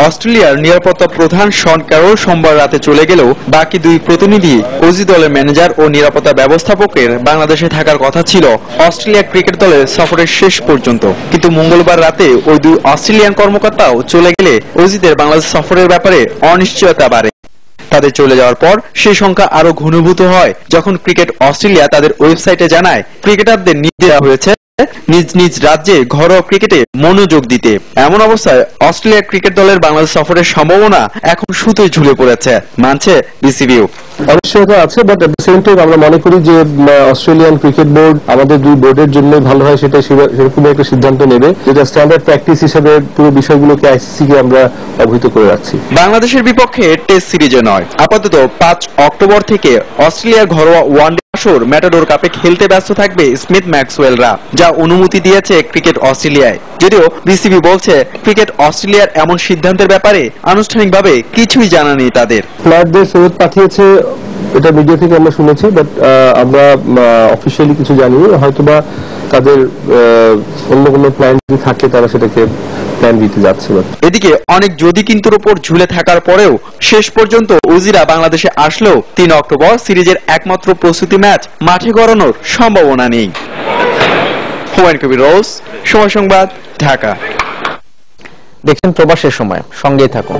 অস্ট্রেলিয়ার নিরাপত্তা প্রধান শন ক্যারল সোমবার রাতে চলে গেলেও বাকি দুই প্রতিনিধি অজি দলের ম্যানেজার ও নিরাপত্তা ব্যবস্থাপকের বাংলাদেশে থাকার কথা ছিল অস্ট্রেলিয়া ক্রিকেট দলের সফরের শেষ পর্যন্ত। কিন্তু মঙ্গলবার রাতে ওই দুই অস্ট্রেলিয়ান কর্মকর্তাও চলে গেলে অজিদের বাংলাদেশ সফরের ব্যাপারে অনিশ্চয়তা বাড়ে। তাদের চলে যাওয়ার পর সেই সংখ্যা আরো ঘনীভূত হয় যখন ক্রিকেট অস্ট্রেলিয়া তাদের ওয়েবসাইটে জানায় ক্রিকেটারদের নির্দেশ দেওয়া হয়েছে নিজ নিজ রাজ্যে ঘরোয়া ক্রিকেটে মনোযোগ দিতে। এমন অবস্থায় অস্ট্রেলিয়া ক্রিকেট দলের বাংলাদেশ সফরের সম্ভাবনা এখন সুতোয় ঝুলে পড়েছে, মানছে বিসিবিও। অনিশ্চয়তা আছে, but at the same time আমরা মনে করি যে অস্ট্রেলিয়ান ক্রিকেট বোর্ড আমাদের দুই বোর্ডের জন্য ভালো হয় সেটা সেরকম একটা সিদ্ধান্ত নেবে, যেটা স্ট্যান্ডার্ড প্র্যাকটিস হিসেবে পুরো বিষয়গুলোকে আইসিসি কে আমরা অবহিত করে রাখছি। বাংলাদেশের বিপক্ষে টেস্ট সিরিজে নয়, আপাতত 5 অক্টোবর থেকে অস্ট্রেলিয়ার ঘরোয়া ওয়ানডে আসর ম্যাটাডোর কাপে খেলতে ব্যস্ত থাকবে স্মিথ ম্যাক্সওয়েলরা, যা অনুমতি দিয়েছে ক্রিকেট অস্ট্রেলিয়ায়। যদিও বিসিবি বলছে ক্রিকেট অস্ট্রেলিয়ার এমন সিদ্ধান্তের ব্যাপারে আনুষ্ঠানিকভাবে কিছুই জানা নেই তাদের। প্লেয়ারদের ফেরত পাঠিয়েছে এটা মিডিয়া থেকে আমরা শুনেছি, বাট আমরা অফিসিয়ালি কিছু জানিনি। হয়তোবা তাদের অন্য কোনো প্ল্যান যদি থাকে তারা সেটাকে প্ল্যান দিতে যাচ্ছে। এদিকে অনেক যদি কিন্তুর উপর ঝুলে থাকার পরেও শেষ পর্যন্ত অজিরা বাংলাদেশে আসলেও 3 অক্টোবর সিরিজের একমাত্র প্রস্তুতি ম্যাচ মাঠে গড়ানোর সম্ভাবনা নেই। হুমায়ুন কবির রোজ, সময় সংবাদ, ঢাকা। দেখছেন প্রবাসের সময়, সঙ্গেই থাকুন।